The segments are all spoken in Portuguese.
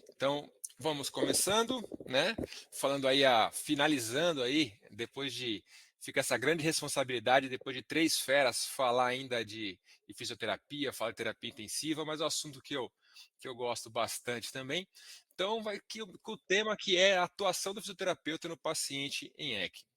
Então, vamos começando, né? Falando aí, finalizando aí, depois de fica essa grande responsabilidade, depois de 3 feras, falar ainda de fisioterapia, falar de terapia intensiva, mas é um assunto que eu gosto bastante também. Então, vai que com o tema que é a atuação do fisioterapeuta no paciente em ECMO.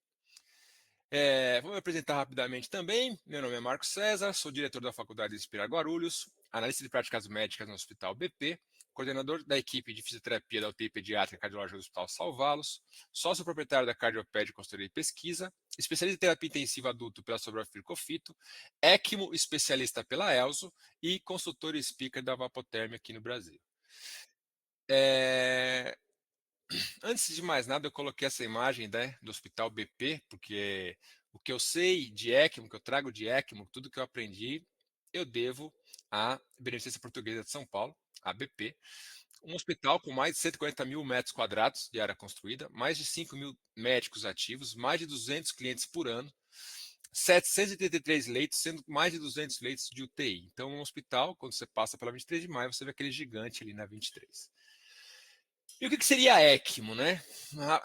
Vou me apresentar rapidamente também. Meu nome é Marcos César, sou diretor da Faculdade de Inspirar Guarulhos, analista de práticas médicas no Hospital BP, coordenador da equipe de fisioterapia da UTI Pediátrica e Cardiológica do Hospital Salvalos, sócio proprietário da Cardioped Consultoria e Pesquisa, especialista em terapia intensiva adulto pela Sobrafir Cofito, ECMO especialista pela ELSO e consultor e speaker da Vapotherm aqui no Brasil. É, Antes de mais nada, eu coloquei essa imagem, né, do Hospital BP, porque o que eu sei de ECMO, que eu trago de ECMO, tudo que eu aprendi, eu devo à Beneficência Portuguesa de São Paulo, a BP, um hospital com mais de 140 mil metros quadrados de área construída, mais de 5 mil médicos ativos, mais de 200 clientes por ano, 783 leitos, sendo mais de 200 leitos de UTI. Então, um hospital, quando você passa pela 23 de maio, você vê aquele gigante ali na 23. E o que seria a ECMO, né?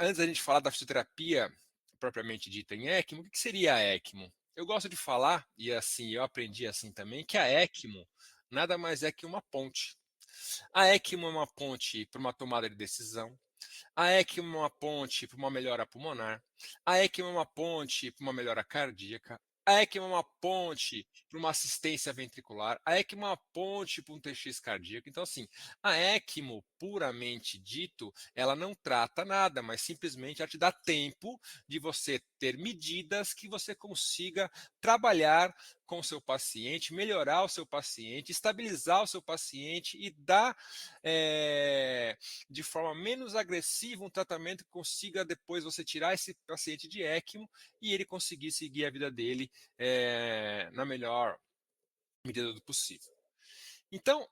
Antes da gente falar da fisioterapia propriamente dita em ECMO, o que seria a ECMO? Eu gosto de falar, e assim, eu aprendi assim também, que a ECMO nada mais é que uma ponte. A ECMO é uma ponte para uma tomada de decisão, a ECMO é uma ponte para uma melhora pulmonar. A ECMO é uma ponte para uma melhora cardíaca. A ECMO é uma ponte para uma assistência ventricular. A ECMO é uma ponte para um TX cardíaco. Então, assim, a ECMO, puramente dito, ela não trata nada, mas simplesmente ela te dá tempo de você ter medidas que você consiga trabalhar com o seu paciente, melhorar o seu paciente, estabilizar o seu paciente e dar de forma menos agressiva um tratamento que consiga depois você tirar esse paciente de ECMO e ele conseguir seguir a vida dele na melhor medida do possível. Então,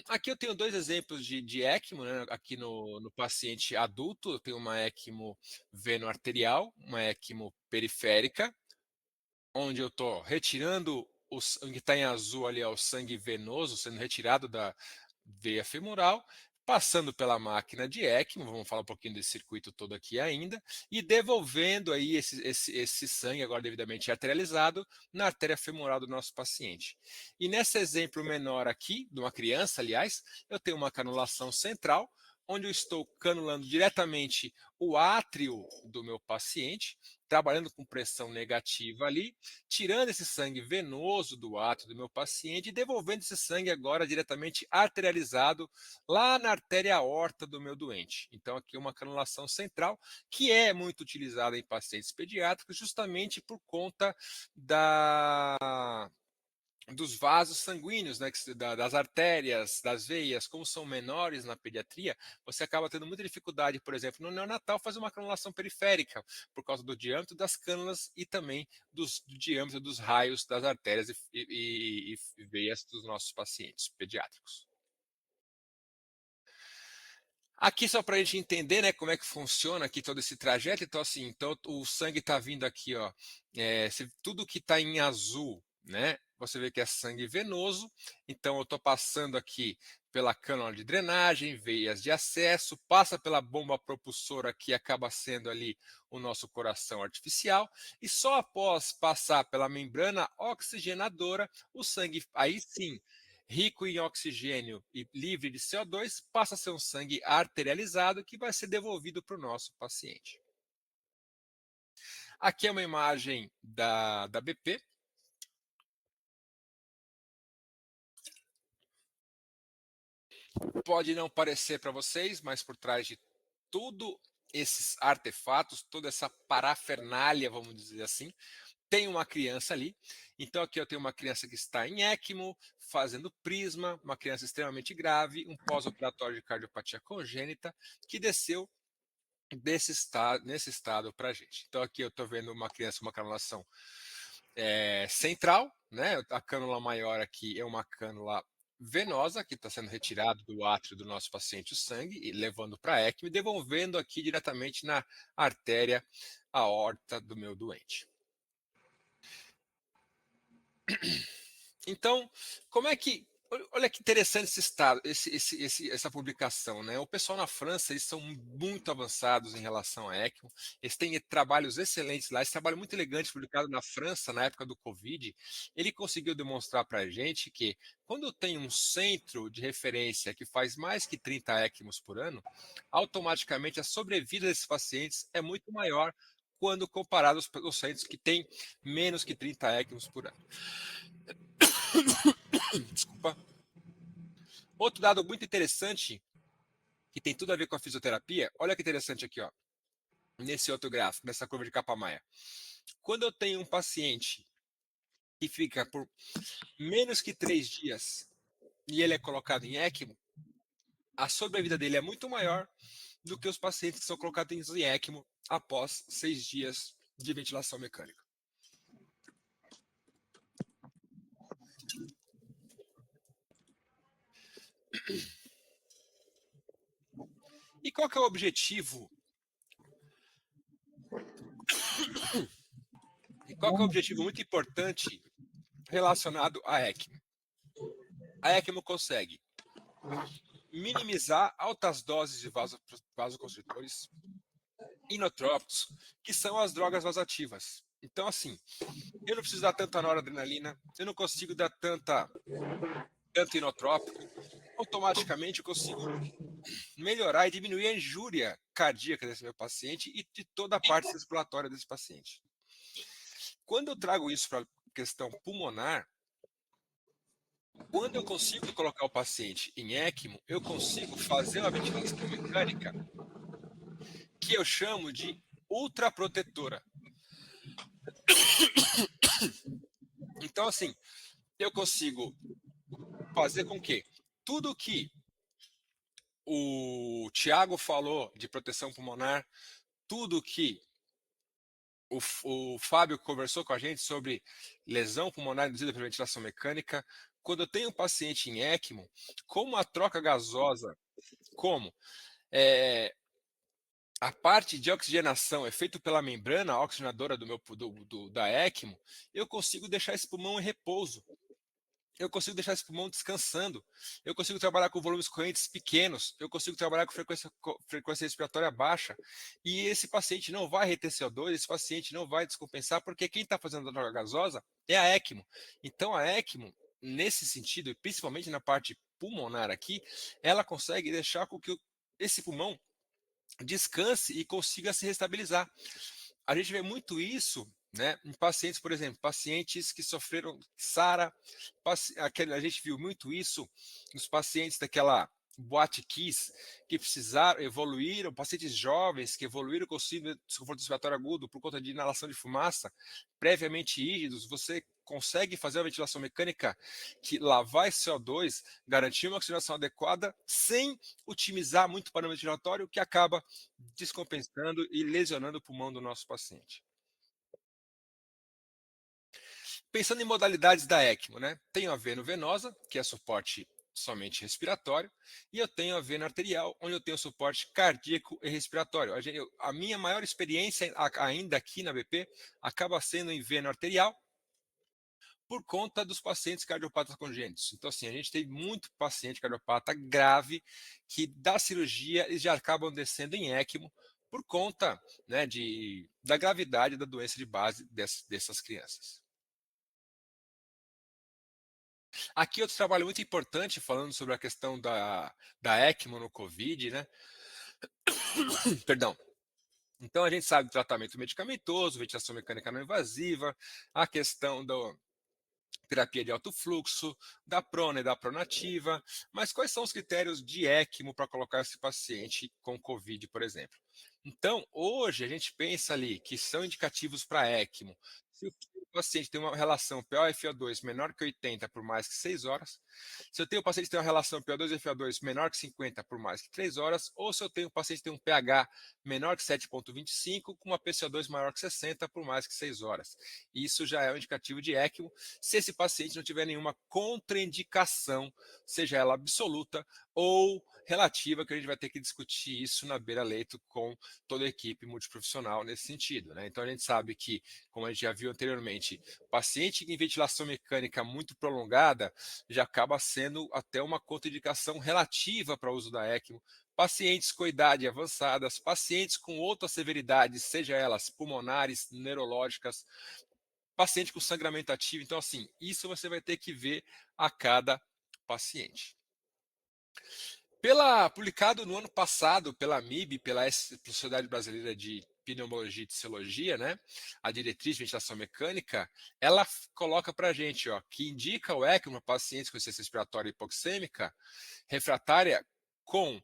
aqui eu tenho 2 exemplos de ECMO, né? Aqui no paciente adulto, eu tenho uma ECMO veno-arterial, uma ECMO periférica, onde eu estou retirando o que está em azul ali é o sangue venoso sendo retirado da veia femoral, passando pela máquina de ECMO, vamos falar um pouquinho desse circuito todo aqui ainda, e devolvendo aí esse sangue, agora devidamente arterializado, na artéria femoral do nosso paciente. E nesse exemplo menor aqui, de uma criança, aliás, eu tenho uma canulação central, onde eu estou canulando diretamente o átrio do meu paciente, trabalhando com pressão negativa ali, tirando esse sangue venoso do átrio do meu paciente e devolvendo esse sangue agora diretamente arterializado lá na artéria aorta do meu doente. Então, aqui uma canulação central que é muito utilizada em pacientes pediátricos justamente por conta dos vasos sanguíneos, né, das artérias, das veias, como são menores na pediatria, você acaba tendo muita dificuldade, por exemplo, no neonatal, fazer uma canulação periférica, por causa do diâmetro das cânulas e também do diâmetro dos raios das artérias e veias dos nossos pacientes pediátricos. Aqui só para a gente entender, né, como é que funciona aqui todo esse trajeto. Então, assim, então o sangue está vindo aqui, ó, tudo que está em azul, né, você vê que é sangue venoso. Então, eu estou passando aqui pela cânula de drenagem, veias de acesso, passa pela bomba propulsora que acaba sendo ali o nosso coração artificial, e só após passar pela membrana oxigenadora, o sangue, aí sim, rico em oxigênio e livre de CO2, passa a ser um sangue arterializado que vai ser devolvido para o nosso paciente. Aqui é uma imagem da BP. Pode não parecer para vocês, mas por trás de tudo esses artefatos, toda essa parafernália, vamos dizer assim, tem uma criança ali. Então aqui eu tenho uma criança que está em ECMO, fazendo prisma, uma criança extremamente grave, um pós-operatório de cardiopatia congênita, que desceu nesse estado para a gente. Então aqui eu estou vendo uma criança, uma canulação central, né? A cânula maior aqui é uma cânula venosa que está sendo retirado do átrio do nosso paciente o sangue e levando para a ECMO e devolvendo aqui diretamente na artéria aorta do meu doente. Então, como é que Olha que interessante esse estado, essa publicação, né? O pessoal na França, eles são muito avançados em relação à ECMO. Eles têm trabalhos excelentes lá. Esse trabalho muito elegante publicado na França na época do Covid, ele conseguiu demonstrar para a gente que quando tem um centro de referência que faz mais que 30 ECMOs por ano, automaticamente a sobrevida desses pacientes é muito maior quando comparado aos centros que têm menos que 30 ECMOs por ano. Desculpa. Outro dado muito interessante, que tem tudo a ver com a fisioterapia, olha que interessante aqui, ó, nesse outro gráfico, nessa curva de Kaplan-Meier. Quando eu tenho um paciente que fica por menos que 3 dias e ele é colocado em ECMO, a sobrevida dele é muito maior do que os pacientes que são colocados em ECMO após 6 dias de ventilação mecânica. E qual que é o objetivo? E qual que é o objetivo muito importante relacionado à ECMO? A ECMO consegue minimizar altas doses de vasoconstritores inotrópicos, que são as drogas vasoativas. Então, assim, eu não preciso dar tanta noradrenalina, eu não consigo dar tanto inotrópico, automaticamente eu consigo melhorar e diminuir a injúria cardíaca desse meu paciente e de toda a parte circulatória desse paciente. Quando eu trago isso para a questão pulmonar, quando eu consigo colocar o paciente em ECMO, eu consigo fazer uma ventilação mecânica que eu chamo de ultraprotetora. Então, assim, eu consigo fazer com que tudo que o Tiago falou de proteção pulmonar, tudo que o Fábio conversou com a gente sobre lesão pulmonar induzida por ventilação mecânica, quando eu tenho um paciente em ECMO, como a troca gasosa, como é, a parte de oxigenação é feita pela membrana oxigenadora da ECMO, eu consigo deixar esse pulmão em repouso. Eu consigo deixar esse pulmão descansando, eu consigo trabalhar com volumes correntes pequenos, eu consigo trabalhar com frequência respiratória baixa, e esse paciente não vai reter CO2, esse paciente não vai descompensar, porque quem está fazendo a droga gasosa é a ECMO. Então a ECMO, nesse sentido, e principalmente na parte pulmonar aqui, ela consegue deixar com que esse pulmão descanse e consiga se restabilizar. A gente vê muito isso, né, em pacientes, por exemplo, pacientes que sofreram SARA, a gente viu muito isso nos pacientes daquela Boate Kiss, que precisaram, evoluíram, pacientes jovens que evoluíram com desconforto respiratório agudo por conta de inalação de fumaça, previamente rígidos, você consegue fazer uma ventilação mecânica que lavar esse CO2, garantir uma oxigenação adequada, sem otimizar muito o parâmetro respiratório, que acaba descompensando e lesionando o pulmão do nosso paciente. Pensando em modalidades da ECMO, né? Tenho a vena venosa, que é suporte somente respiratório, e eu tenho a vena arterial, onde eu tenho suporte cardíaco e respiratório. A minha maior experiência ainda aqui na BP acaba sendo em vena arterial, por conta dos pacientes cardiopatas congênitos. Então, assim, a gente tem muito paciente cardiopata grave que da cirurgia eles já acabam descendo em ECMO por conta, né, da gravidade da doença de base dessas crianças. Aqui outro trabalho muito importante falando sobre a questão da ECMO no COVID, né? Perdão. Então a gente sabe do tratamento medicamentoso, ventilação mecânica não invasiva, a questão do terapia de alto fluxo, da prona e da pronativa, mas quais são os critérios de ECMO para colocar esse paciente com COVID, por exemplo? Então, hoje a gente pensa ali que são indicativos para ECMO. Se o paciente tem uma relação PaFO2 menor que 80 por mais que 6 horas, se eu tenho um paciente que tem uma relação PO2 e FO2 menor que 50 por mais que 3 horas, ou se eu tenho um paciente que tem um pH menor que 7,25 com uma PCO2 maior que 60 por mais que 6 horas. Isso já é um indicativo de ECMO, se esse paciente não tiver nenhuma contraindicação, seja ela absoluta ou relativa, que a gente vai ter que discutir isso na beira-leito com toda a equipe multiprofissional nesse sentido, né? Então a gente sabe que, como a gente já viu anteriormente, paciente. Paciente em ventilação mecânica muito prolongada já acaba sendo até uma contraindicação relativa para o uso da ECMO. Pacientes com idade avançadas, pacientes com outras severidades, seja elas pulmonares, neurológicas, paciente com sangramento ativo. Então, assim, isso você vai ter que ver a cada paciente. Publicado no ano passado pela MIB, pela Sociedade Brasileira de Pneumologia e Tisiologia, né, a diretriz de ventilação mecânica, ela coloca para a gente, ó, que indica o ECMO para pacientes com insuficiência respiratória hipoxêmica refratária com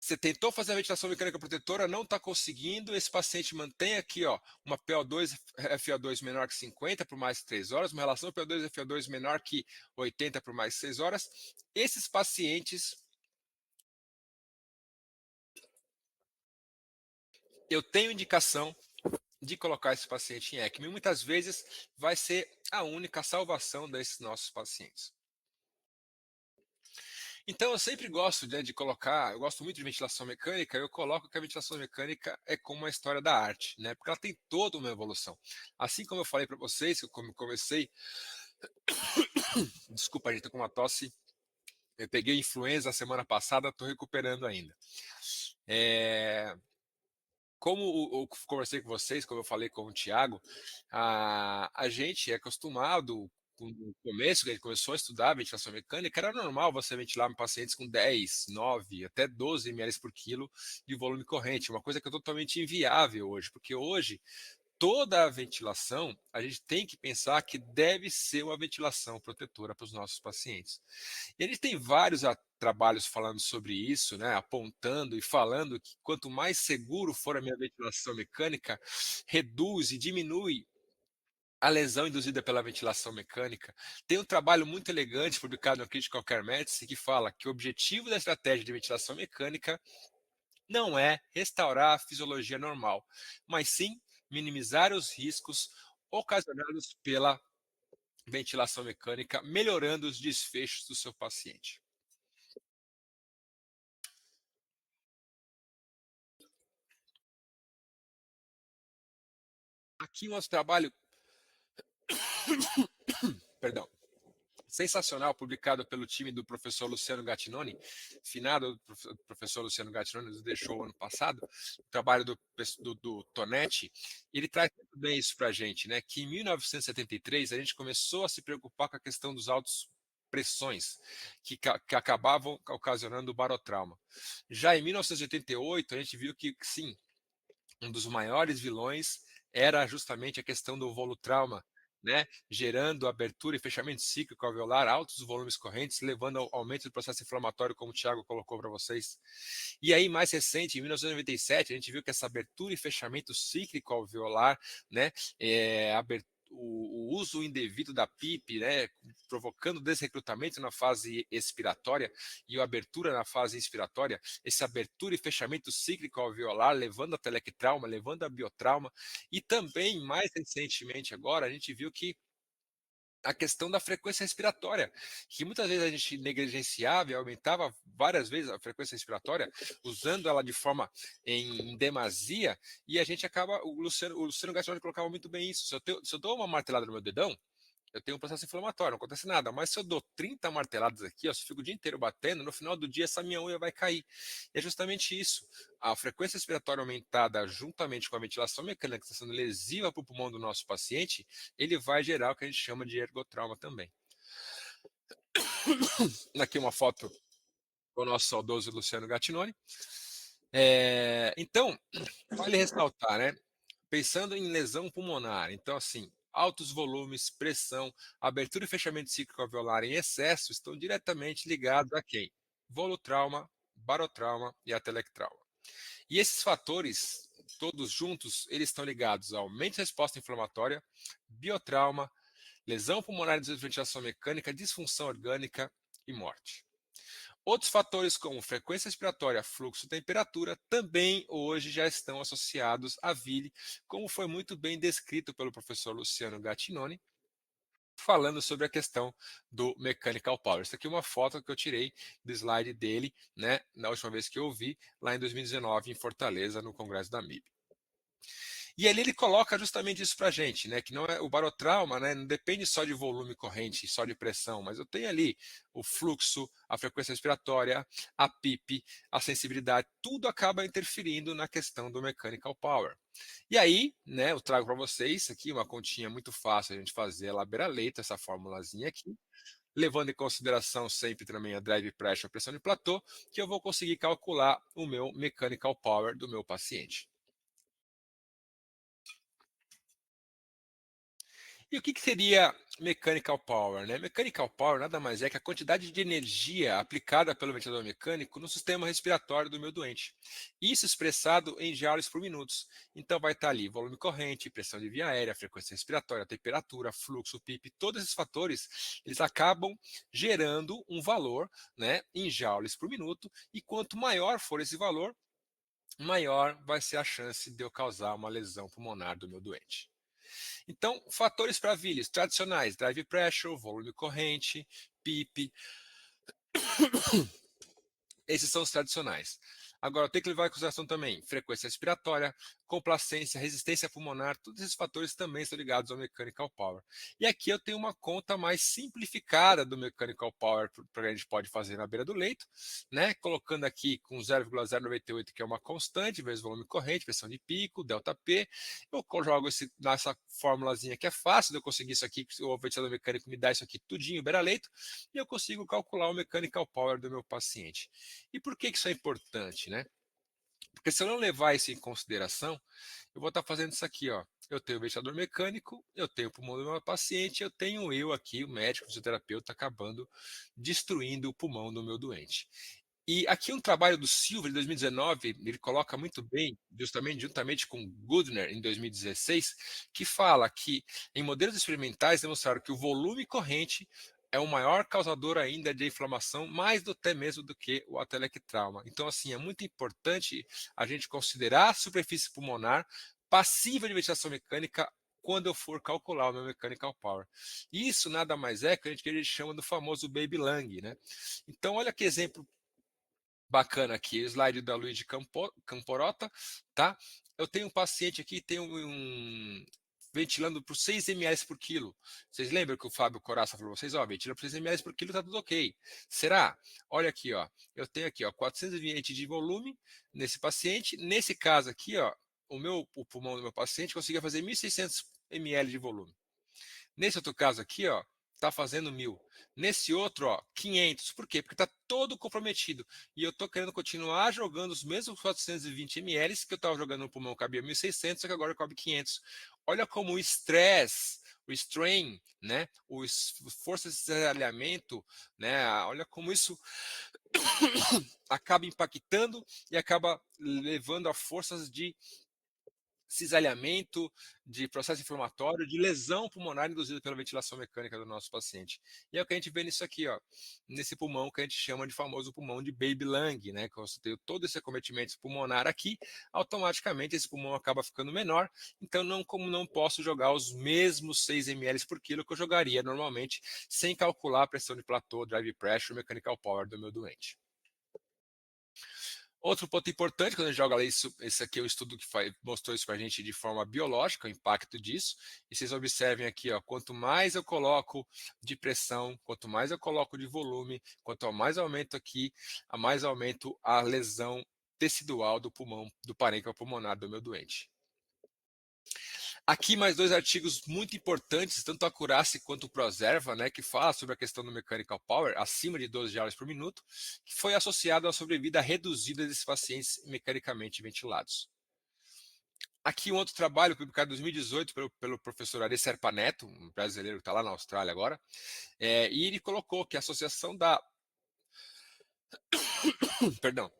você tentou fazer a ventilação mecânica protetora, não está conseguindo, esse paciente mantém aqui ó, uma PO2 FO2 menor que 50 por mais de 3 horas, uma relação PO2 FO2 menor que 80 por mais de 6 horas. Esses pacientes, eu tenho indicação de colocar esse paciente em ECMO, e muitas vezes vai ser a única salvação desses nossos pacientes. Então, eu sempre gosto, né, de colocar, eu gosto muito de ventilação mecânica, eu coloco que a ventilação mecânica é como uma história da arte, né, porque ela tem toda uma evolução. Assim como eu falei para vocês, que eu comecei, desculpa, gente, tô com uma tosse, eu peguei influenza a semana passada, estou recuperando ainda. Como eu conversei com vocês, como eu falei com o Thiago, a gente é acostumado, no começo, que a gente começou a estudar ventilação mecânica, era normal você ventilar pacientes com 10, 9, até 12 ml por quilo de volume corrente, uma coisa que é totalmente inviável hoje, porque hoje toda a ventilação, a gente tem que pensar que deve ser uma ventilação protetora para os nossos pacientes. E a gente tem vários trabalhos falando sobre isso, né, apontando e falando que quanto mais seguro for a minha ventilação mecânica, reduz e diminui a lesão induzida pela ventilação mecânica. Tem um trabalho muito elegante publicado no Critical Care Medicine que fala que o objetivo da estratégia de ventilação mecânica não é restaurar a fisiologia normal, mas sim minimizar os riscos ocasionados pela ventilação mecânica, melhorando os desfechos do seu paciente. Aqui um outro trabalho, perdão, sensacional, publicado pelo time do professor Luciano Gattinoni, finado professor Luciano Gattinoni, nos deixou ano passado, o trabalho do Tonetti, ele traz muito bem isso para a gente, né? Que em 1973 a gente começou a se preocupar com a questão dos altos pressões que acabavam ocasionando o barotrauma. Já em 1988 a gente viu que sim, um dos maiores vilões era justamente a questão do volutrauma, né, gerando abertura e fechamento cíclico alveolar, altos volumes correntes, levando ao aumento do processo inflamatório, como o Thiago colocou para vocês. E aí, mais recente, em 1997, a gente viu que essa abertura e fechamento cíclico alveolar, né, o uso indevido da PIP, né, provocando desrecrutamento na fase expiratória e a abertura na fase inspiratória, essa abertura e fechamento cíclico alveolar, levando a telequitrauma, levando a biotrauma, e também, mais recentemente agora, a gente viu que a questão da frequência respiratória, que muitas vezes a gente negligenciava e aumentava várias vezes a frequência respiratória, usando ela de forma em demasia, e a gente acaba, o Luciano Gastione colocava muito bem isso, se eu dou uma martelada no meu dedão, eu tenho um processo inflamatório, não acontece nada. Mas se eu dou 30 marteladas aqui, ó, se eu fico o dia inteiro batendo, no final do dia essa minha unha vai cair. E é justamente isso. A frequência respiratória aumentada juntamente com a ventilação mecânica que está sendo lesiva para o pulmão do nosso paciente, ele vai gerar o que a gente chama de ergotrauma também. Aqui uma foto do nosso saudoso Luciano Gattinoni. Então, vale ressaltar, né? Pensando em lesão pulmonar, então assim, altos volumes, pressão, abertura e fechamento cíclico alveolar em excesso estão diretamente ligados a quem? Volutrauma, barotrauma e atelectrauma. E esses fatores, todos juntos, eles estão ligados ao aumento da resposta inflamatória, biotrauma, lesão pulmonar de ventilação mecânica, disfunção orgânica e morte. Outros fatores como frequência respiratória, fluxo e temperatura também hoje já estão associados à VILI, como foi muito bem descrito pelo professor Luciano Gattinoni, falando sobre a questão do Mechanical Power. Essa aqui é uma foto que eu tirei do slide dele, né, na última vez que eu vi, lá em 2019, em Fortaleza, no Congresso da MIB. E ali ele coloca justamente isso para a gente, né? Que não é o barotrauma, né? Não depende só de volume corrente, só de pressão, mas eu tenho ali o fluxo, a frequência respiratória, a PIP, a sensibilidade, tudo acaba interferindo na questão do mechanical power. E aí, né, eu trago para vocês aqui uma continha muito fácil a gente fazer, ela beira-leito, essa formulazinha aqui, levando em consideração sempre também a drive pressure, a pressão de platô, que eu vou conseguir calcular o meu mechanical power do meu paciente. E o que seria mechanical power, né? Mechanical power nada mais é que a quantidade de energia aplicada pelo ventilador mecânico no sistema respiratório do meu doente. Isso expressado em joules por minutos. Então vai estar ali volume corrente, pressão de via aérea, frequência respiratória, temperatura, fluxo, PIP, todos esses fatores, eles acabam gerando um valor, né, em joules por minuto, e quanto maior for esse valor, maior vai ser a chance de eu causar uma lesão pulmonar do meu doente. Então, fatores para Willis tradicionais: drive pressure, volume corrente, PIP, esses são os tradicionais. Agora, tem que levar em consideração também frequência respiratória, complacência, resistência pulmonar, todos esses fatores também estão ligados ao mechanical power. E aqui eu tenho uma conta mais simplificada do mechanical power para a gente pode fazer na beira do leito, né? Colocando aqui com 0,098, que é uma constante, vezes volume corrente, pressão de pico, delta P. Eu jogo nessa formulazinha que é fácil de eu conseguir isso aqui, o ventilador mecânico me dá isso aqui tudinho, beira leito, e eu consigo calcular o mechanical power do meu paciente. E por que isso é importante, né? Porque se eu não levar isso em consideração, eu vou estar fazendo isso aqui, ó. Eu tenho o ventilador mecânico, eu tenho o pulmão do meu paciente, eu tenho eu aqui, o médico, o fisioterapeuta, acabando destruindo o pulmão do meu doente. E aqui um trabalho do Silva, de 2019, ele coloca muito bem, justamente juntamente com Goodner, em 2016, que fala que em modelos experimentais demonstraram que o volume corrente é o maior causador ainda de inflamação, mais do até mesmo do que o atelectrauma. Então, assim, é muito importante a gente considerar a superfície pulmonar passiva de ventilação mecânica quando eu for calcular o meu mechanical power. Isso nada mais é que a gente chama do famoso baby lung, né? Então, olha que exemplo bacana aqui, o slide da Luigi Camporota, tá? Eu tenho um paciente aqui, tem ventilando por 6 ml por quilo. Vocês lembram que o Fábio Coraça falou para vocês, ó, ventila por 6 ml por quilo, tá tudo ok. Será? Olha aqui, ó, eu tenho aqui, ó, 420 de volume nesse paciente. Nesse caso aqui, ó, o pulmão do meu paciente conseguia fazer 1.600 ml de volume. Nesse outro caso aqui, ó, tá fazendo 1.000. Nesse outro, ó, 500. Por quê? Porque tá todo comprometido. E eu tô querendo continuar jogando os mesmos 420 ml que eu tava jogando no pulmão, cabia 1.600, só que agora cabe 500. Olha como o estresse, o strain, né, forças de desalhamento, né, olha como isso acaba impactando e acaba levando a forças de cisalhamento, de processo inflamatório, de lesão pulmonar induzida pela ventilação mecânica do nosso paciente. E é o que a gente vê nisso aqui, ó, nesse pulmão que a gente chama de famoso pulmão de baby lung, né? Que eu tenho todo esse acometimento pulmonar aqui, automaticamente esse pulmão acaba ficando menor, então como não posso jogar os mesmos 6 ml por quilo que eu jogaria normalmente, sem calcular a pressão de platô, drive pressure, mechanical power do meu doente. Outro ponto importante, quando a gente joga lá isso, esse aqui é o estudo que mostrou isso para a gente de forma biológica, o impacto disso. E vocês observem aqui, ó, quanto mais eu coloco de pressão, quanto mais eu coloco de volume, quanto mais aumento aqui, a mais aumento a lesão tecidual do pulmão, do parênquima pulmonar do meu doente. Aqui mais dois artigos muito importantes, tanto a Curace quanto o Proserva, né, que fala sobre a questão do mechanical power, acima de 12 joules por minuto, que foi associado à sobrevida reduzida desses pacientes mecanicamente ventilados. Aqui um outro trabalho publicado em 2018 pelo professor Ari Serpa Neto, um brasileiro que está lá na Austrália agora, e ele colocou que a associação perdão,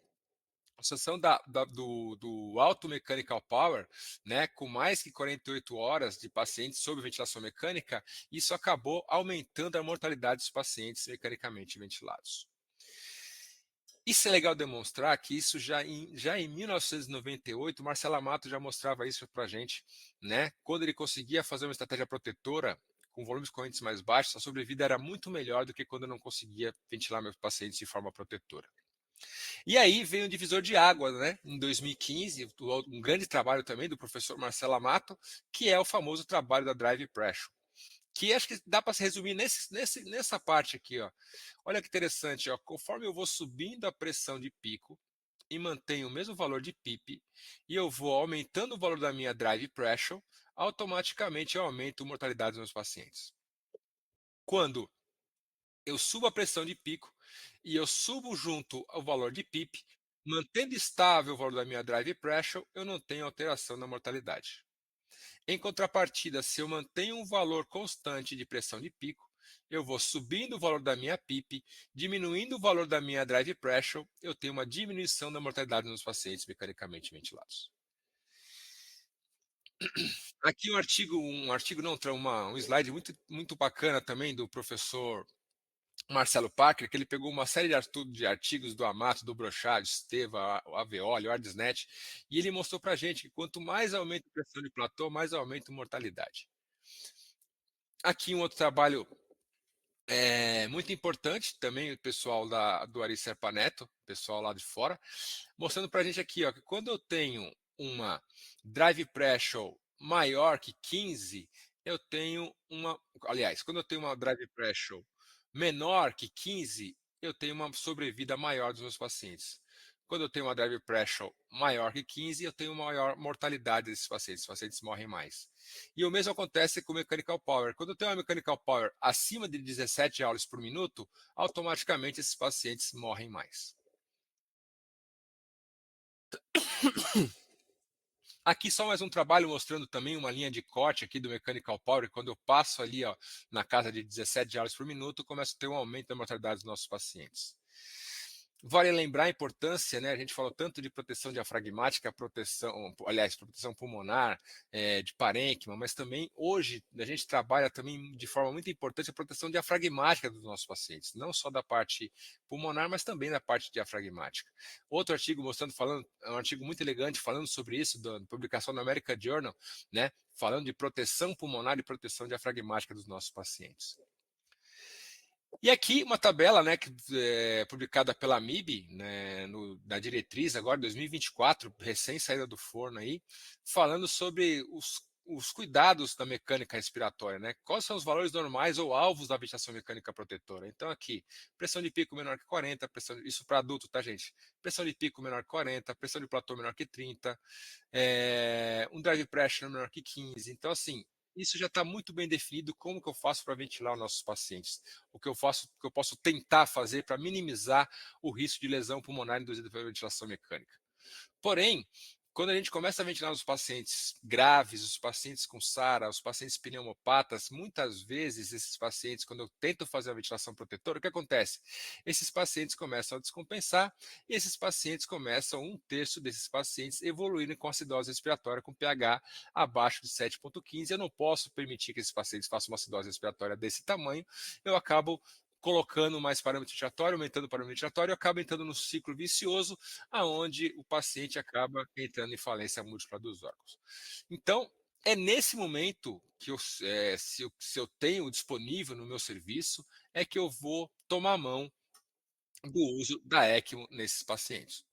associação do alto mechanical power, né, com mais que 48 horas de pacientes sob ventilação mecânica, isso acabou aumentando a mortalidade dos pacientes mecanicamente ventilados. Isso é legal demonstrar que isso já em 1998, Marcelo Amato já mostrava isso para a gente, né? Quando ele conseguia fazer uma estratégia protetora com volumes correntes mais baixos, a sobrevida era muito melhor do que quando eu não conseguia ventilar meus pacientes de forma protetora. E aí vem o divisor de águas, né? Em 2015, um grande trabalho também do professor Marcelo Amato, que é o famoso trabalho da drive pressure, que acho que dá para se resumir nessa parte aqui, ó. Olha que interessante, ó. Conforme eu vou subindo a pressão de pico e mantenho o mesmo valor de PIP, e eu vou aumentando o valor da minha drive pressure, automaticamente eu aumento a mortalidade dos meus pacientes. Quando eu subo a pressão de pico e eu subo junto ao valor de PIP, mantendo estável o valor da minha drive pressure, eu não tenho alteração na mortalidade. Em contrapartida, se eu mantenho um valor constante de pressão de pico, eu vou subindo o valor da minha PIP, diminuindo o valor da minha drive pressure, eu tenho uma diminuição da mortalidade nos pacientes mecanicamente ventilados. Aqui um artigo não, um slide muito bacana também do professor Marcelo Parker, que ele pegou uma série de artigos do Amato, do Brochard, Esteva, o Aveoli, o Ardisnet, e ele mostrou para a gente que quanto mais aumenta a pressão de platô, mais aumenta a mortalidade. Aqui um outro trabalho muito importante, também o pessoal do Ari Serpa Neto, pessoal lá de fora, mostrando para a gente aqui, ó, que quando eu tenho uma drive pressure maior que 15, eu tenho uma. Aliás, quando eu tenho uma drive pressure menor que 15, eu tenho uma sobrevida maior dos meus pacientes. Quando eu tenho uma drive pressure maior que 15, eu tenho maior mortalidade desses pacientes. Os pacientes morrem mais. E o mesmo acontece com o mechanical power. Quando eu tenho uma mechanical power acima de 17 joules por minuto, automaticamente esses pacientes morrem mais. Aqui só mais um trabalho mostrando também uma linha de corte aqui do Mechanical Power. Quando eu passo ali, ó, na casa de 17 joules por minuto, começo a ter um aumento da mortalidade dos nossos pacientes. Vale lembrar a importância, né? A gente falou tanto de proteção diafragmática, proteção pulmonar, de parênquima, mas também hoje a gente trabalha também de forma muito importante a proteção diafragmática dos nossos pacientes, não só da parte pulmonar, mas também da parte diafragmática. Outro artigo um artigo muito elegante falando sobre isso, da publicação na American Journal, né? Falando de proteção pulmonar e proteção diafragmática dos nossos pacientes. E aqui uma tabela, né, publicada pela MIB, né, na diretriz agora 2024, recém saída do forno aí, falando sobre os cuidados da mecânica respiratória, né? Quais são os valores normais ou alvos da ventilação mecânica protetora? Então aqui, pressão de pico menor que 40, isso para adulto, tá, gente? Pressão de pico menor que 40, pressão de platô menor que 30, um drive pressure menor que 15. Então assim, isso já está muito bem definido como que eu faço para ventilar os nossos pacientes. O que eu posso tentar fazer para minimizar o risco de lesão pulmonar induzida pela ventilação mecânica. Porém, quando a gente começa a ventilar os pacientes graves, os pacientes com SARA, os pacientes pneumopatas, muitas vezes esses pacientes, quando eu tento fazer a ventilação protetora, o que acontece? Esses pacientes começam a descompensar e esses pacientes começam, um terço desses pacientes, evoluírem com acidose respiratória com pH abaixo de 7,15. Eu não posso permitir que esses pacientes façam uma acidose respiratória desse tamanho, eu acabo colocando mais parâmetro ventilatório, aumentando o parâmetro ventilatório, acaba entrando no ciclo vicioso, aonde o paciente acaba entrando em falência múltipla dos órgãos. Então, é nesse momento que se eu tenho disponível no meu serviço, é que eu vou tomar mão do uso da ECMO nesses pacientes.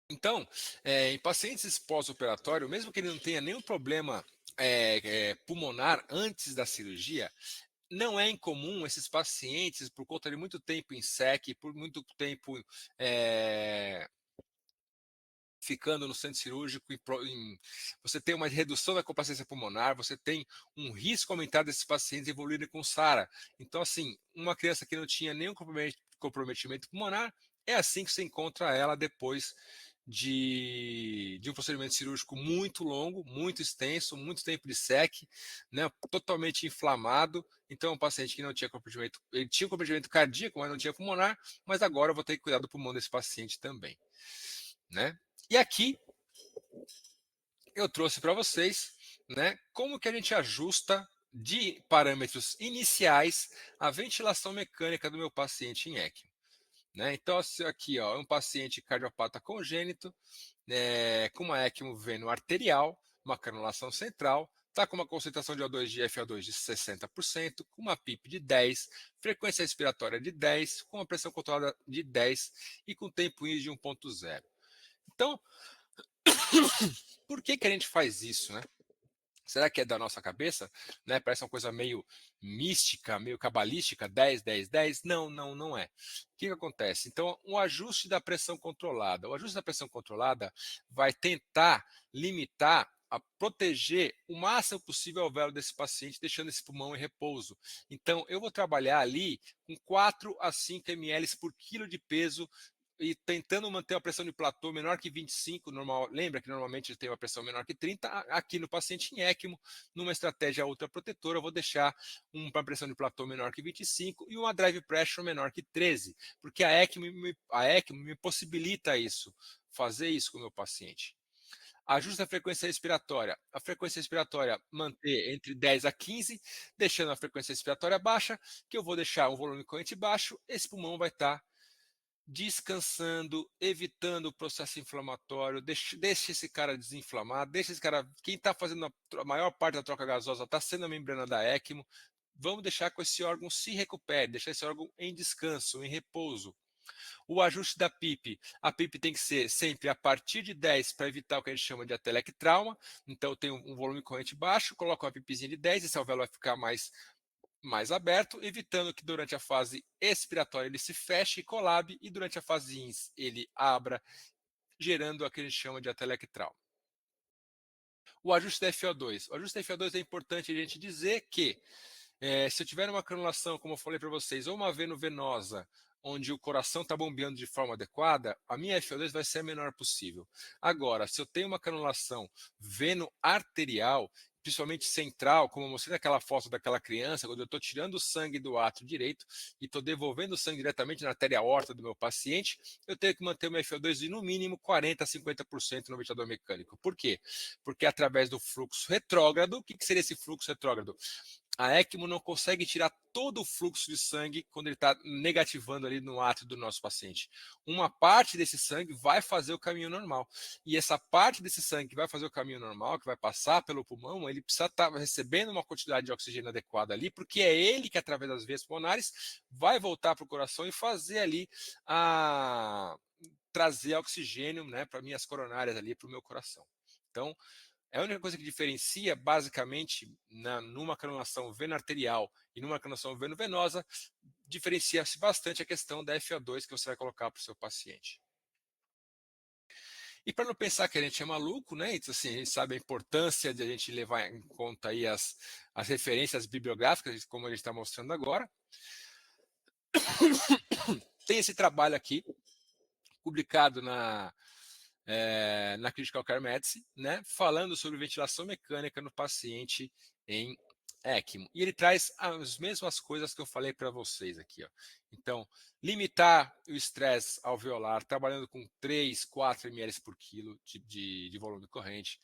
Então, em pacientes pós-operatório, mesmo que ele não tenha nenhum problema pulmonar antes da cirurgia, não é incomum esses pacientes, por conta de muito tempo em SEC, por muito tempo ficando no centro cirúrgico, você tem uma redução da complacência pulmonar, você tem um risco aumentado desses pacientes evoluírem com SARA. Então, assim, uma criança que não tinha nenhum comprometimento pulmonar, é assim que você encontra ela depois de um procedimento cirúrgico muito longo, muito extenso, muito tempo de SEC, né, totalmente inflamado. Então, um paciente que não tinha comprometimento, ele tinha comprometimento cardíaco, mas não tinha pulmonar, mas agora eu vou ter que cuidar do pulmão desse paciente também, né? E aqui eu trouxe para vocês, né, como que a gente ajusta de parâmetros iniciais a ventilação mecânica do meu paciente em ECMO. Né? Então, aqui ó, é um paciente cardiopata congênito, com uma ECMO veno arterial, uma canulação central, está com uma concentração de O2 de FO2 de 60%, com uma PIP de 10, frequência respiratória de 10, com uma pressão controlada de 10 e com tempo INS de 1.0. Então, por que, que a gente faz isso, né? Será que é da nossa cabeça? Né? Parece uma coisa meio mística, meio cabalística, 10, 10, 10. Não, não, não é. O que, que acontece? Então, o ajuste da pressão controlada. O ajuste da pressão controlada vai tentar limitar, a proteger o máximo possível o alvéolo desse paciente, deixando esse pulmão em repouso. Então, eu vou trabalhar ali com 4 a 5 ml por quilo de peso e tentando manter a pressão de platô menor que 25, normal, lembra que normalmente ele tem uma pressão menor que 30, aqui no paciente em ECMO, numa estratégia ultraprotetora, eu vou deixar uma pressão de platô menor que 25 e uma drive pressure menor que 13, porque a ECMO me possibilita isso, fazer isso com o meu paciente. Ajuste da frequência respiratória. A frequência respiratória manter entre 10 a 15, deixando a frequência respiratória baixa, que eu vou deixar um volume corrente baixo, esse pulmão vai estar descansando, evitando o processo inflamatório, deixa esse cara desinflamar, deixa esse cara. Quem está fazendo a maior parte da troca gasosa está sendo a membrana da ECMO. Vamos deixar que esse órgão se recupere, deixar esse órgão em descanso, em repouso. O ajuste da PIP, a PIP tem que ser sempre a partir de 10 para evitar o que a gente chama de atelectrauma. Então eu tenho um volume corrente baixo, coloco uma PIPzinha de 10, esse alvéolo vai ficar mais aberto, evitando que durante a fase expiratória ele se feche e colabe e durante a fase INS ele abra, gerando o que a gente chama de atelectral. O ajuste da FO2. O ajuste da FO2 é importante a gente dizer que se eu tiver uma canulação, como eu falei para vocês, ou uma veno venosa, onde o coração está bombeando de forma adequada, a minha FO2 vai ser a menor possível. Agora, se eu tenho uma canulação veno-arterial, principalmente central, como eu mostrei naquela foto daquela criança, quando eu estou tirando o sangue do átrio direito e estou devolvendo o sangue diretamente na artéria aorta do meu paciente, eu tenho que manter o meu FO2 de no mínimo 40% a 50% no ventilador mecânico. Por quê? Porque através do fluxo retrógrado, o que seria esse fluxo retrógrado? A ECMO não consegue tirar todo o fluxo de sangue quando ele está negativando ali no átrio do nosso paciente. Uma parte desse sangue vai fazer o caminho normal. E essa parte desse sangue que vai fazer o caminho normal, que vai passar pelo pulmão, ele precisa estar recebendo uma quantidade de oxigênio adequada ali, porque é ele que, através das veias pulmonares, vai voltar para o coração e fazer ali a trazer oxigênio, né, para minhas coronárias ali, para o meu coração. Então, é a única coisa que diferencia, basicamente, numa canulação veno-arterial e numa canulação veno-venosa, diferencia-se bastante a questão da FO2 que você vai colocar para o seu paciente. E para não pensar que a gente é maluco, né? Então, assim, a gente sabe a importância de a gente levar em conta aí as referências bibliográficas, como a gente está mostrando agora. Tem esse trabalho aqui, publicado na Critical Care Medicine, né, falando sobre ventilação mecânica no paciente em ECMO. E ele traz as mesmas coisas que eu falei para vocês aqui. Ó. Então, limitar o estresse alveolar, trabalhando com 3, 4 ml por quilo de volume corrente.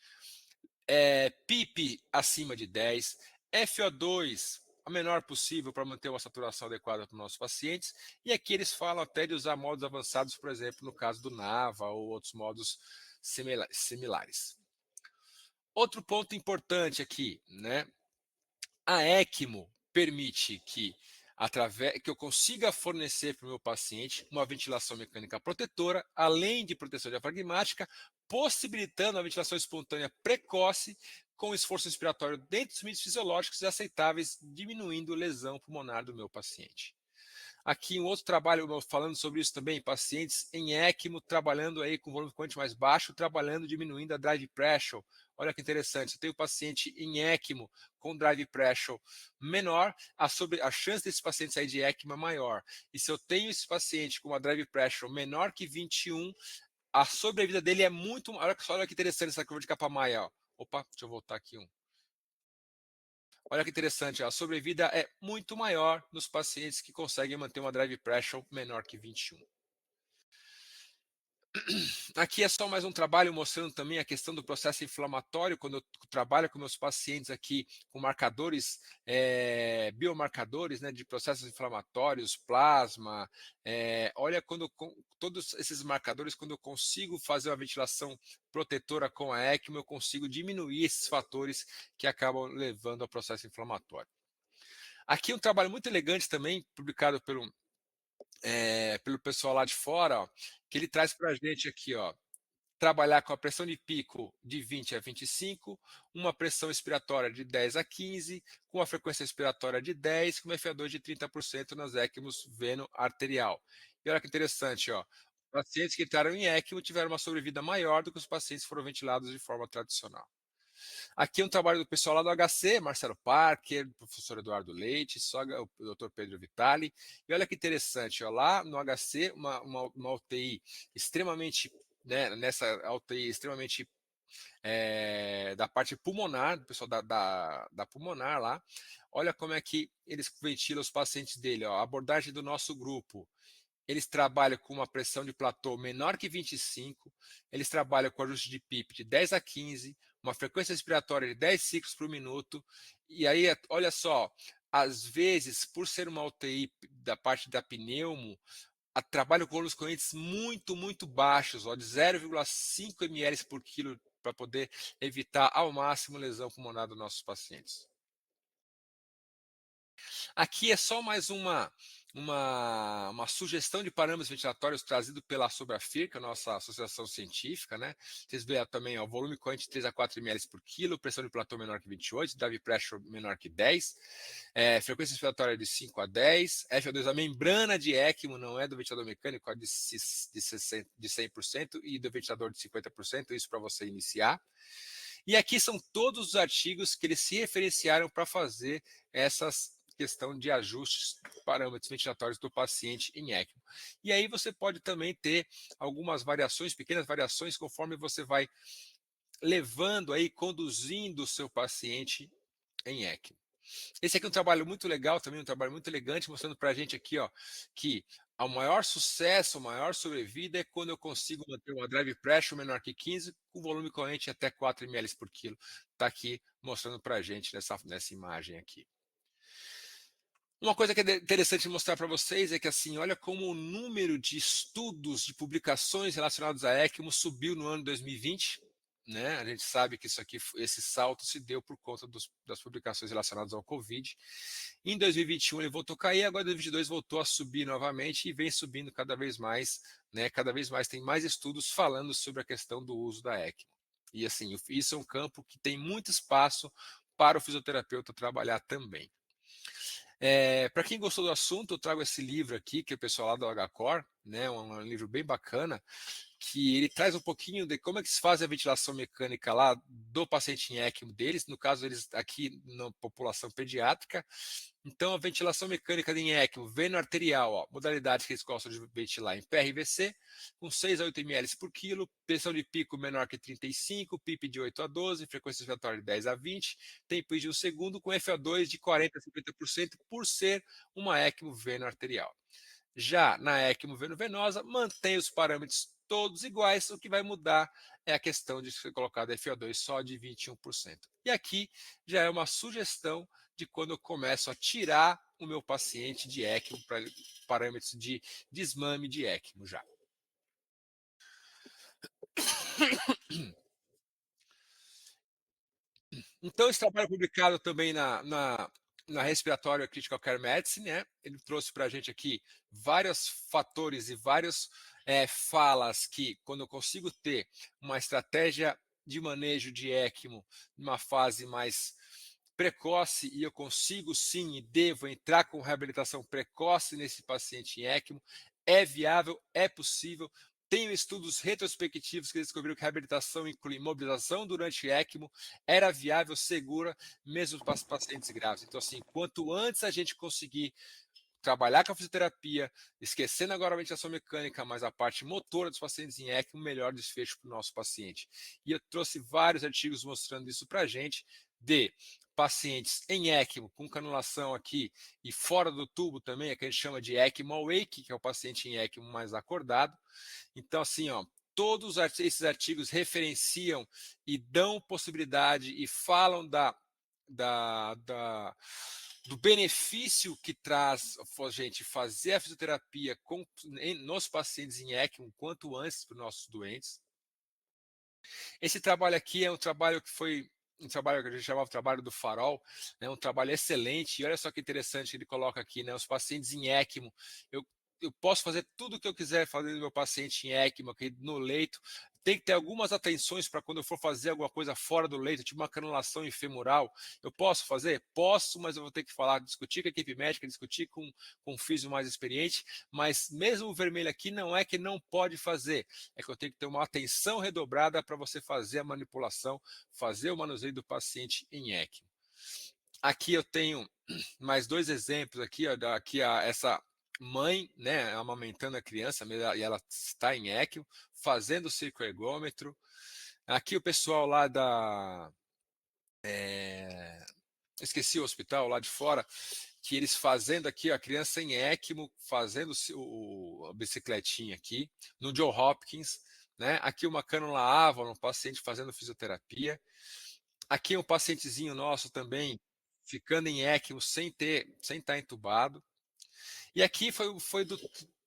PIP acima de 10, FO2 a menor possível para manter uma saturação adequada para os nossos pacientes. E aqui eles falam até de usar modos avançados, por exemplo, no caso do NAVA ou outros modos similares. Outro ponto importante aqui, né? A ECMO permite que eu consiga fornecer para o meu paciente uma ventilação mecânica protetora, além de proteção diafragmática, possibilitando a ventilação espontânea precoce com esforço respiratório dentro dos limites fisiológicos e aceitáveis, diminuindo lesão pulmonar do meu paciente. Aqui um outro trabalho falando sobre isso também, pacientes em ECMO trabalhando aí com volume corrente mais baixo, trabalhando diminuindo a drive pressure. Olha que interessante, eu tenho paciente em ECMO com drive pressure menor, a chance desse paciente sair de ECMO é maior. E se eu tenho esse paciente com uma drive pressure menor que 21, a sobrevida dele é muito. Olha que interessante essa curva de Kaplan-Meier. Opa, deixa eu voltar aqui um. Olha que interessante, a sobrevida é muito maior nos pacientes que conseguem manter uma drive pressure menor que 21. Aqui é só mais um trabalho mostrando também a questão do processo inflamatório, quando eu trabalho com meus pacientes aqui com marcadores, biomarcadores, né, de processos inflamatórios, plasma. Olha, todos esses marcadores, quando eu consigo fazer uma ventilação protetora com a ECMO, eu consigo diminuir esses fatores que acabam levando ao processo inflamatório. Aqui um trabalho muito elegante também, publicado pelo pessoal lá de fora, ó, que ele traz para a gente aqui, ó, trabalhar com a pressão de pico de 20 a 25, uma pressão expiratória de 10 a 15, com a frequência expiratória de 10, com uma FA2 de 30% nas ECMOs veno-arterial. E olha que interessante, ó, pacientes que entraram em ECMO tiveram uma sobrevida maior do que os pacientes que foram ventilados de forma tradicional. Aqui é um trabalho do pessoal lá do HC, Marcelo Parker, professor Eduardo Leite, o doutor Pedro Vitali. E olha que interessante, ó, lá no HC, uma UTI extremamente, né, nessa UTI extremamente da parte pulmonar, do pessoal da pulmonar lá. Olha como é que eles ventilam os pacientes dele. Ó, a abordagem do nosso grupo. Eles trabalham com uma pressão de platô menor que 25, eles trabalham com ajuste de PIP de 10 a 15, uma frequência respiratória de 10 ciclos por minuto. E aí, olha só, às vezes, por ser uma UTI da parte da pneumo, trabalho com volumes correntes muito, muito baixos, ó, de 0,5 ml por quilo, para poder evitar ao máximo lesão pulmonar dos nossos pacientes. Aqui é só mais uma sugestão de parâmetros ventilatórios trazido pela Sobrafir, que é a nossa associação científica, né? Vocês veem também, ó, volume corrente de 3 a 4 ml por quilo, pressão de platô menor que 28, drive pressure menor que 10, frequência respiratória de 5 a 10, FO2, a membrana de ECMO, não é do ventilador mecânico, é de 100% e do ventilador de 50%, isso para você iniciar. E aqui são todos os artigos que eles se referenciaram para fazer essas questão de ajustes parâmetros ventilatórios do paciente em ECMO. E aí você pode também ter algumas variações, pequenas variações, conforme você vai levando aí, conduzindo o seu paciente em ECMO. Esse aqui é um trabalho muito legal também, um trabalho muito elegante, mostrando para a gente aqui, ó, que o maior sucesso, a maior sobrevida é quando eu consigo manter uma drive pressure menor que 15, com volume corrente até 4 ml por quilo. Está aqui mostrando para a gente nessa imagem aqui. Uma coisa que é interessante mostrar para vocês é que, assim, olha como o número de estudos, de publicações relacionados à ECMO subiu no ano 2020. Né? A gente sabe que esse salto se deu por conta das publicações relacionadas ao Covid. Em 2021 ele voltou a cair, agora em 2022 voltou a subir novamente e vem subindo cada vez mais, né? Cada vez mais tem mais estudos falando sobre a questão do uso da ECMO. E assim, isso é um campo que tem muito espaço para o fisioterapeuta trabalhar também. Para quem gostou do assunto, eu trago esse livro aqui, que é o pessoal lá do HCOR, né, um livro bem bacana, que ele traz um pouquinho de como é que se faz a ventilação mecânica lá do paciente em ECMO deles, no caso eles aqui na população pediátrica. Então a ventilação mecânica em ECMO, veno arterial, ó, modalidade que eles gostam de ventilar em PRVC, com 6 a 8 ml por quilo, pressão de pico menor que 35, PIP de 8 a 12, frequência respiratória de 10 a 20, tempo de 1 segundo, com FO2 de 40 a 50% por ser uma ECMO veno arterial. Já na ECMO veno-venosa, mantém os parâmetros todos iguais, o que vai mudar é a questão de ser colocado FO2 só de 21%. E aqui já é uma sugestão de quando eu começo a tirar o meu paciente de ECMO para parâmetros de desmame de ECMO já. Então, esse trabalho publicado também na Respiratory Critical Care Medicine, né? Ele trouxe para a gente aqui vários fatores e várias falas que, quando eu consigo ter uma estratégia de manejo de ECMO numa fase mais precoce, e eu consigo sim e devo entrar com reabilitação precoce nesse paciente em ECMO, é viável, é possível. Tenho estudos retrospectivos que descobriram que a reabilitação inclui imobilização durante ECMO, era viável, segura, mesmo para pacientes graves. Então, assim, quanto antes a gente conseguir trabalhar com a fisioterapia, esquecendo agora a ventilação mecânica, mas a parte motora dos pacientes em ECMO, melhor desfecho para o nosso paciente. E eu trouxe vários artigos mostrando isso para a gente, de pacientes em ECMO, com canulação aqui e fora do tubo também, é que a gente chama de ECMO awake, que é o paciente em ECMO mais acordado. Então, assim, ó, todos esses artigos referenciam e dão possibilidade e falam do benefício que traz a gente fazer a fisioterapia nos pacientes em ECMO quanto antes para os nossos doentes. Esse trabalho aqui é um trabalho que foi um trabalho que a gente chamava de trabalho do farol, né, um trabalho excelente. E olha só que interessante que ele coloca aqui, né, os pacientes em ECMO. Eu posso fazer tudo o que eu quiser fazer no meu paciente em ECMO, aqui no leito. Tem que ter algumas atenções para quando eu for fazer alguma coisa fora do leito, tipo uma canulação infemoral. Eu posso fazer? Posso, mas eu vou ter que falar, discutir com a equipe médica, discutir com um físio mais experiente. Mas mesmo o vermelho aqui não é que não pode fazer, é que eu tenho que ter uma atenção redobrada para você fazer a manipulação, fazer o manuseio do paciente em ECMO. Aqui eu tenho mais dois exemplos aqui, ó, essa mãe, né, amamentando a criança, e ela está em ECMO, fazendo o circoergômetro. Aqui o pessoal lá esqueci o hospital lá de fora, que eles fazendo aqui a criança em ECMO, fazendo a bicicletinha aqui, no John Hopkins, né? Aqui uma cânula Avon, um paciente fazendo fisioterapia. Aqui um pacientezinho nosso também, ficando em ECMO sem estar entubado. E aqui foi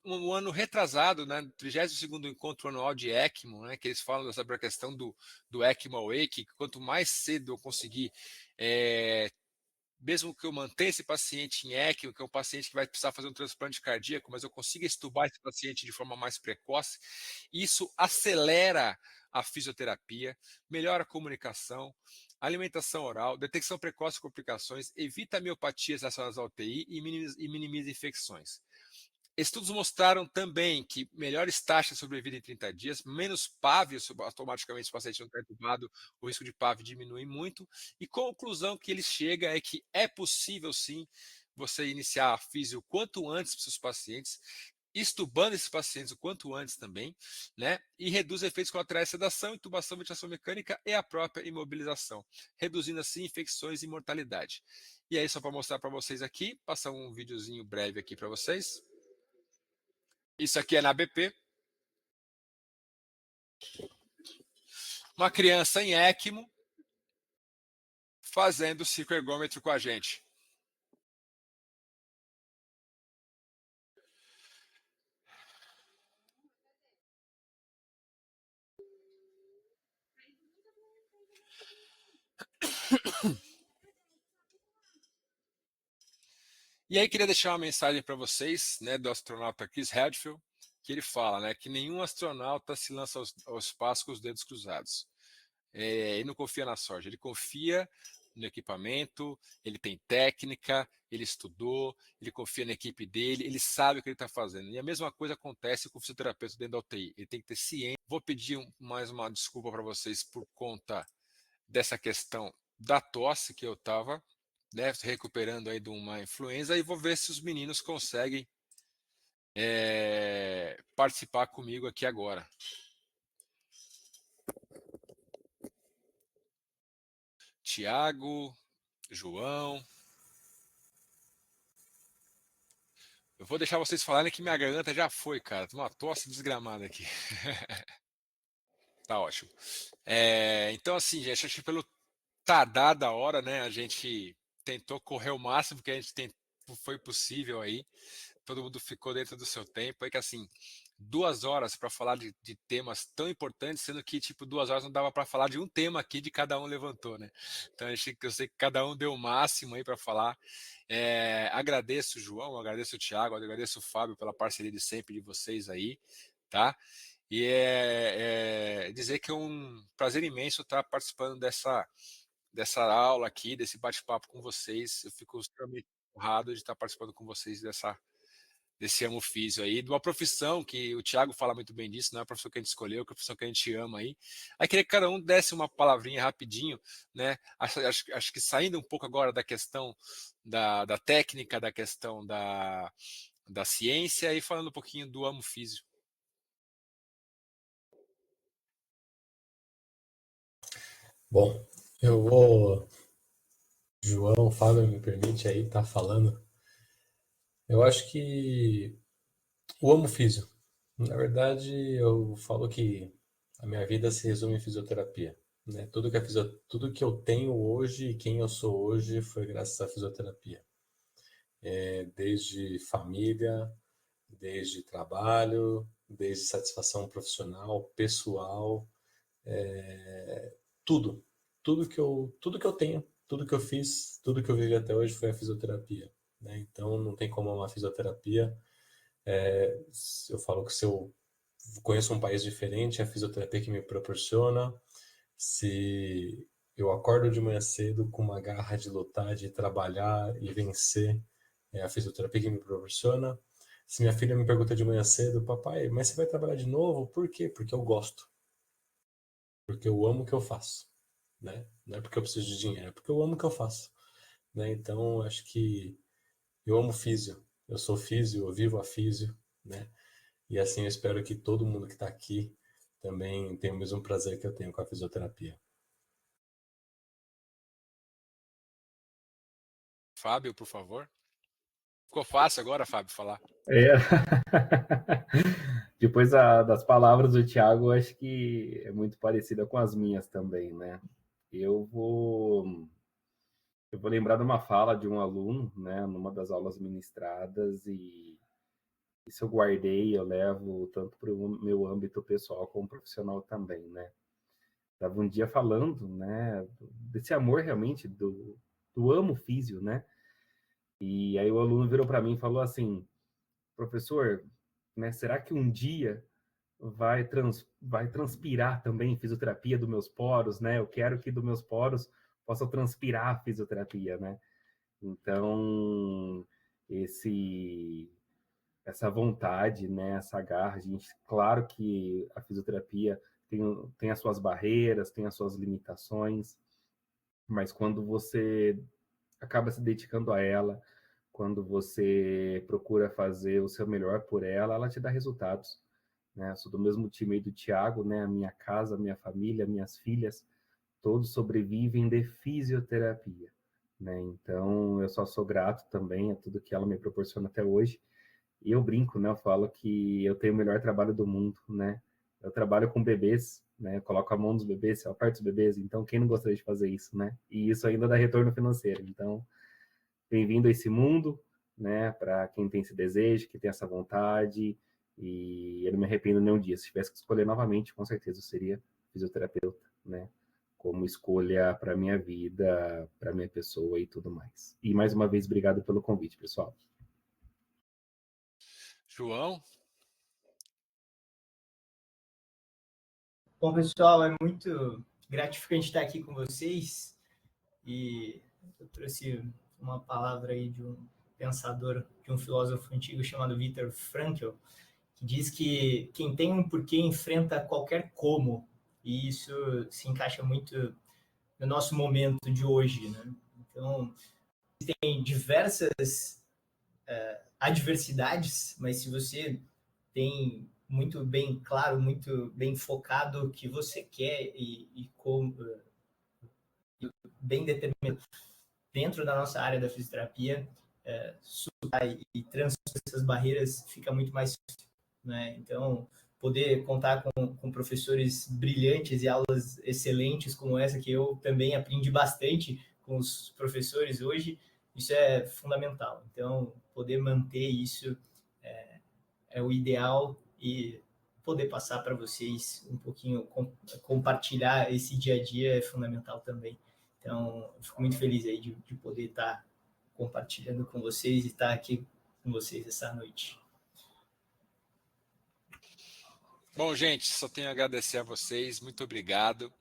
um ano retrasado, né, 32º encontro anual de ECMO, né, que eles falam sobre a questão do ECMO Awake, que quanto mais cedo eu conseguir mesmo que eu mantenha esse paciente em ECMO, que é um paciente que vai precisar fazer um transplante cardíaco, mas eu consiga extubar esse paciente de forma mais precoce, isso acelera a fisioterapia, melhora a comunicação, alimentação oral, detecção precoce de complicações, evita miopatias relacionadas à UTI e minimiza infecções. Estudos mostraram também que melhores taxas de sobrevida em 30 dias, menos PAV, automaticamente se o paciente não está entubado, o risco de PAV diminui muito. E conclusão que ele chega é que é possível sim você iniciar a físio o quanto antes para os seus pacientes, estubando esses pacientes o quanto antes também, né? E reduz efeitos colaterais de sedação, intubação, ventilação mecânica e a própria imobilização, reduzindo assim infecções e mortalidade. E aí, só para mostrar para vocês aqui, passar um videozinho breve aqui para vocês. Isso aqui é na BP. Uma criança em ECMO fazendo circoergômetro com a gente. E aí queria deixar uma mensagem para vocês, né, do astronauta Chris Hadfield, que ele fala, né, que nenhum astronauta se lança ao espaço com os dedos cruzados. Ele não confia na sorte, ele confia no equipamento, ele tem técnica, ele estudou, ele confia na equipe dele, ele sabe o que ele está fazendo. E a mesma coisa acontece com o fisioterapeuta dentro da UTI. Ele tem que ter ciência. Vou pedir mais uma desculpa para vocês por conta dessa questão da tosse que eu estava, né, recuperando aí de uma influenza, e vou ver se os meninos conseguem participar comigo aqui agora. Tiago, João. Eu vou deixar vocês falarem que minha garganta já foi, cara. Tô uma tosse desgramada aqui. Tá ótimo. Então, assim, gente, acho que pelo tardar da hora, né, a gente tentou correr o máximo que a gente foi possível aí. Todo mundo ficou dentro do seu tempo. É que, assim, 2 horas para falar de temas tão importantes, sendo que, tipo, 2 horas não dava para falar de um tema aqui de cada um levantou, né? Então, eu sei que cada um deu o máximo aí para falar. Agradeço o João, agradeço o Thiago, agradeço o Fábio pela parceria de sempre de vocês aí, tá? E dizer que é um prazer imenso estar participando dessa aula aqui, desse bate-papo com vocês. Eu fico extremamente honrado de estar participando com vocês desse amo físio aí, de uma profissão que o Thiago fala muito bem disso, não é a profissão que a gente escolheu, é a profissão que a gente ama aí. Aí queria que cada um desse uma palavrinha rapidinho, né? Acho que saindo um pouco agora da questão da técnica, da questão da ciência, e falando um pouquinho do amo físio. Bom, eu vou. João, Fábio, me permite aí estar falando. Eu acho que o amo físio. Na verdade, eu falo que a minha vida se resume em fisioterapia, né? Tudo que eu tenho hoje e quem eu sou hoje foi graças à fisioterapia. Desde família, desde trabalho, desde satisfação profissional, pessoal, tudo. Tudo que eu tenho, tudo que eu fiz, tudo que eu vivi até hoje foi a fisioterapia, né? Então não tem como amar fisioterapia. Eu falo que se eu conheço um país diferente, é a fisioterapia que me proporciona. Se eu acordo de manhã cedo com uma garra de lutar, de trabalhar e vencer, é a fisioterapia que me proporciona. Se minha filha me pergunta de manhã cedo, papai, mas você vai trabalhar de novo? Por quê? Porque eu gosto. Porque eu amo o que eu faço, né? Não é porque eu preciso de dinheiro, é porque eu amo o que eu faço, né? Então, acho que eu amo físio. Eu sou físio, eu vivo a físio, né? E assim eu espero que todo mundo que está aqui também tenha o mesmo prazer que eu tenho com a fisioterapia. Fábio, por favor. Ficou fácil agora, Fábio, falar. É. Depois das palavras do Thiago, acho que é muito parecida com as minhas também, né? Eu vou, eu vou lembrar de uma fala de um aluno, né, numa das aulas ministradas, e isso eu guardei, eu levo tanto para o meu âmbito pessoal como profissional também, né? Estava um dia falando, né, desse amor realmente do amo físio, né? E aí o aluno virou para mim e falou assim: professor, né, será que um dia vai transpirar também fisioterapia dos meus poros, né? Eu quero que dos meus poros possa transpirar fisioterapia, né? Então, essa vontade, né, essa garra, gente, claro que a fisioterapia tem as suas barreiras, tem as suas limitações, mas quando você acaba se dedicando a ela, quando você procura fazer o seu melhor por ela, ela te dá resultados, né? Eu sou do mesmo time aí do Thiago, né? A minha casa, a minha família, minhas filhas, todos sobrevivem de fisioterapia, né? Então, eu só sou grato também a tudo que ela me proporciona até hoje. E eu brinco, né? Eu falo que eu tenho o melhor trabalho do mundo, né? Eu trabalho com bebês, né? Eu coloco a mão nos bebês, eu aperto os bebês, então quem não gostaria de fazer isso, né? E isso ainda dá retorno financeiro. Então, bem-vindo a esse mundo, né? Para quem tem esse desejo, que tem essa vontade, e eu não me arrependo nenhum dia. Se tivesse que escolher novamente, com certeza eu seria fisioterapeuta, né? Como escolha para minha vida, para minha pessoa e tudo mais. E mais uma vez, obrigado pelo convite, pessoal. João? Bom, pessoal, é muito gratificante estar aqui com vocês e eu trouxe uma palavra aí de um pensador, de um filósofo antigo chamado Viktor Frankl, que diz que quem tem um porquê enfrenta qualquer como, e isso se encaixa muito no nosso momento de hoje, né? Então, tem diversas adversidades, mas se você tem muito bem claro, muito bem focado o que você quer e como bem determinado dentro da nossa área da fisioterapia, e transpor essas barreiras fica muito mais fácil, né? Então, poder contar com professores brilhantes e aulas excelentes como essa, que eu também aprendi bastante com os professores hoje, isso é fundamental. Então, poder manter isso é o ideal e poder passar para vocês um pouquinho, compartilhar esse dia a dia é fundamental também. Então, eu fico muito feliz aí de poder estar compartilhando com vocês e estar aqui com vocês essa noite. Bom, gente, só tenho a agradecer a vocês. Muito obrigado.